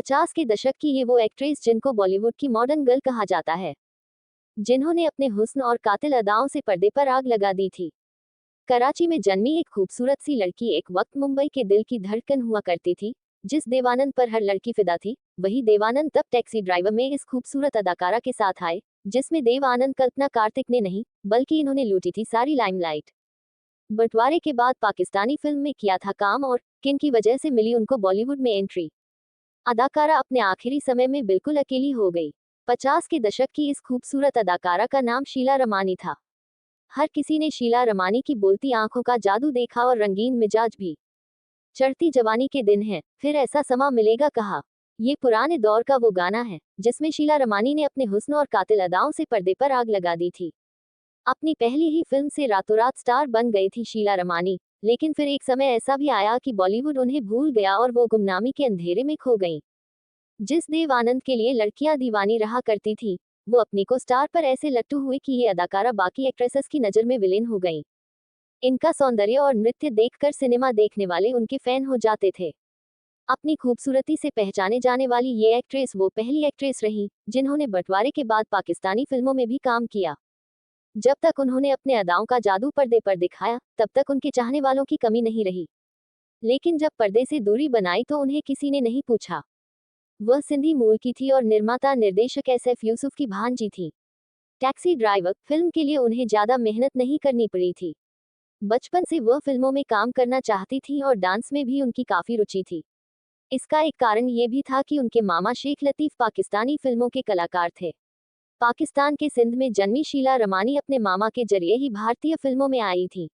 50 के दशक की ये वो एक्ट्रेस जिनको बॉलीवुड की मॉडर्न गर्ल कहा जाता है, जिन्होंने अपने हुस्न और कातिल अदाओं से पर्दे पर आग लगा दी थी। कराची में जन्मी एक खूबसूरत सी लड़की एक वक्त मुंबई के दिल की धड़कन हुआ करती थी। जिस देवानंद पर हर लड़की फिदा थी, वही देवानंद तब टैक्सी ड्राइवर में इस खूबसूरत अदाकारा के साथ आए, जिसमें देव आनंद कल्पना कार्तिक ने नहीं, बल्कि इन्होंने लूटी थी सारी लाइमलाइट। बंटवारे के बाद पाकिस्तानी फिल्म में किया था काम और किन की वजह से मिली उनको बॉलीवुड में एंट्री। अदाकारा अपने आखिरी समय में बिल्कुल अकेली हो गई। 50 के दशक की इस खूबसूरत अदाकारा का नाम शीला रमानी था। हर किसी ने शीला रमानी की बोलती आंखों का जादू देखा और रंगीन मिजाज भी। चढ़ती जवानी के दिन हैं, फिर ऐसा समा मिलेगा कहा। ये पुराने दौर का वो गाना है जिसमें शीला रमानी ने अपने हुस्न और कातिल अदाओं से पर्दे पर आग लगा दी थी। अपनी पहली ही फिल्म से रातों रात स्टार बन गई थी शीला रमानी, लेकिन फिर एक समय ऐसा भी आया कि बॉलीवुड उन्हें भूल गया और वो गुमनामी के अंधेरे में खो गईं। जिस देव आनंद के लिए लड़कियां दीवानी रहा करती थी, वो अपनी को स्टार पर ऐसे लट्टू हुए कि ये अदाकारा बाकी एक्ट्रेसेस की नजर में विलेन हो गईं। इनका सौंदर्य और नृत्य देखकर सिनेमा देखने वाले उनके फैन हो जाते थे। अपनी खूबसूरती से पहचाने जाने वाली ये एक्ट्रेस वो पहली एक्ट्रेस रही जिन्होंने बंटवारे के बाद पाकिस्तानी फिल्मों में भी काम किया। जब तक उन्होंने अपने अदाओं का जादू पर्दे पर दिखाया, तब तक उनके चाहने वालों की कमी नहीं रही। लेकिन जब पर्दे से दूरी बनाई तो उन्हें किसी ने नहीं पूछा। वह सिंधी मूल की थी और निर्माता निर्देशक SF यूसुफ की भांजी थी। टैक्सी ड्राइवर फिल्म के लिए उन्हें ज्यादा मेहनत नहीं करनी पड़ी थी। बचपन से वह फिल्मों में काम करना चाहती थी और डांस में भी उनकी काफी रुचि थी। इसका एक कारण ये भी था कि उनके मामा शेख लतीफ पाकिस्तानी फिल्मों के कलाकार थे। पाकिस्तान के सिंध में जन्मी शीला रमानी अपने मामा के जरिए ही भारतीय फिल्मों में आई थी।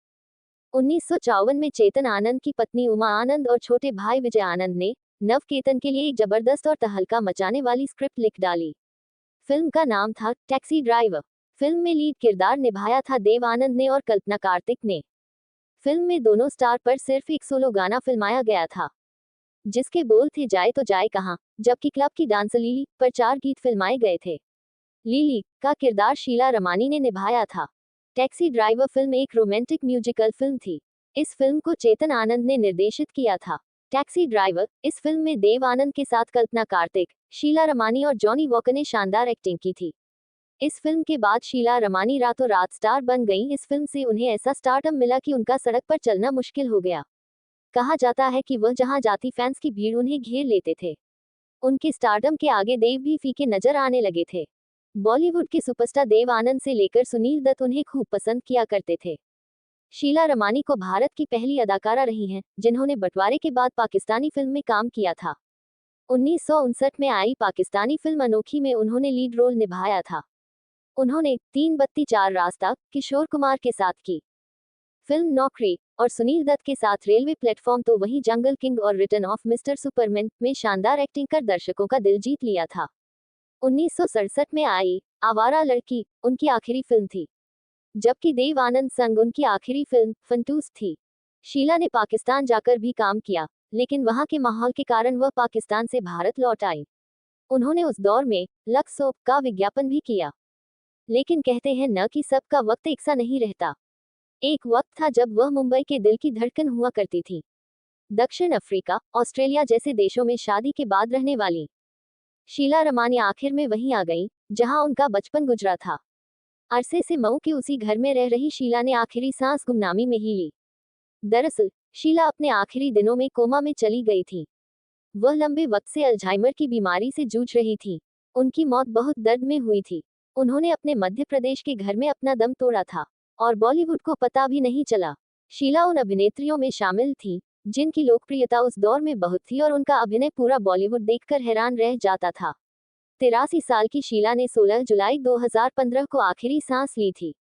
1954 में चेतन आनंद की पत्नी उमा आनंद और छोटे भाई विजय आनंद ने नवकेतन के लिए एक जबरदस्त और तहलका मचाने वाली स्क्रिप्ट लिख डाली। फिल्म का नाम था टैक्सी ड्राइवर। फिल्म में लीड किरदार निभाया था देव आनंद ने और कल्पना कार्तिक ने। फिल्म में दोनों स्टार पर सिर्फ एक सोलो गाना फिल्माया गया था, जिसके बोल थे जाए तो जाए कहां, जबकि क्लब की डांसर लिली पर 4 गीत फिल्माए गए थे। लिली का किरदार शीला रमानी ने निभाया था। टैक्सी ड्राइवर फिल्म एक रोमांटिक म्यूजिकल फिल्म थी। इस फिल्म को चेतन आनंद ने निर्देशित किया था। टैक्सी ड्राइवर इस फिल्म में देव आनंद के साथ कल्पना कार्तिक, शीला रमानी और जॉनी वॉकर ने शानदार एक्टिंग की थी। इस फिल्म के बाद शीला रमानी रातों रात स्टार बन गईं। इस फिल्म से उन्हें ऐसा स्टारडम मिला कि उनका सड़क पर चलना मुश्किल हो गया। कहा जाता है कि वह जहां जाती फैंस की भीड़ उन्हें घेर लेते थे। उनके स्टारडम के आगे देव भी फीके नजर आने लगे थे। बॉलीवुड के सुपरस्टार देव आनंद से लेकर सुनील दत्त उन्हें खूब पसंद किया करते थे। शीला रमानी को भारत की पहली अदाकारा रही हैं जिन्होंने बंटवारे के बाद पाकिस्तानी फिल्म में काम किया था। 1959 में आई पाकिस्तानी फिल्म अनोखी में उन्होंने लीड रोल निभाया था। उन्होंने 3 बत्ती 4 रास्ता किशोर कुमार के साथ की फिल्म नौकरी और सुनील दत्त के साथ रेलवे प्लेटफॉर्म तो वहीं जंगल किंग और रिटर्न ऑफ मिस्टर सुपरमैन में शानदार एक्टिंग कर दर्शकों का दिल जीत लिया था। 1967 में आई आवारा लड़की उनकी आखिरी फिल्म थी, जबकि देव आनंद संग उनकी आखिरी फिल्म फंटूस थी। शीला ने पाकिस्तान जाकर भी काम किया, लेकिन वहां के माहौल के कारण वह पाकिस्तान से भारत लौट आई। उन्होंने उस दौर में लक्स सोप का विज्ञापन भी किया। लेकिन कहते हैं न कि सबका वक्त एक सा नहीं रहता। एक वक्त था जब वह मुंबई के दिल की धड़कन हुआ करती थी। दक्षिण अफ्रीका, ऑस्ट्रेलिया जैसे देशों में शादी के बाद रहने वाली शीला रमानी आखिर में वहीं आ गई जहां उनका बचपन गुजरा था। अरसे से मऊ के उसी घर में रह रही शीला ने आखिरी सांस गुमनामी में ही ली। दरअसल शीला अपने आखिरी दिनों में कोमा में चली गई थी। वह लंबे वक्त से अल्जाइमर की बीमारी से जूझ रही थी। उनकी मौत बहुत दर्द में हुई थी। उन्होंने अपने मध्य प्रदेश के घर में अपना दम तोड़ा था और बॉलीवुड को पता भी नहीं चला। शीला उन अभिनेत्रियों में शामिल थी जिनकी लोकप्रियता उस दौर में बहुत थी और उनका अभिनय पूरा बॉलीवुड देखकर हैरान रह जाता था। 83 साल की शीला ने 16 जुलाई 2015 को आखिरी सांस ली थी।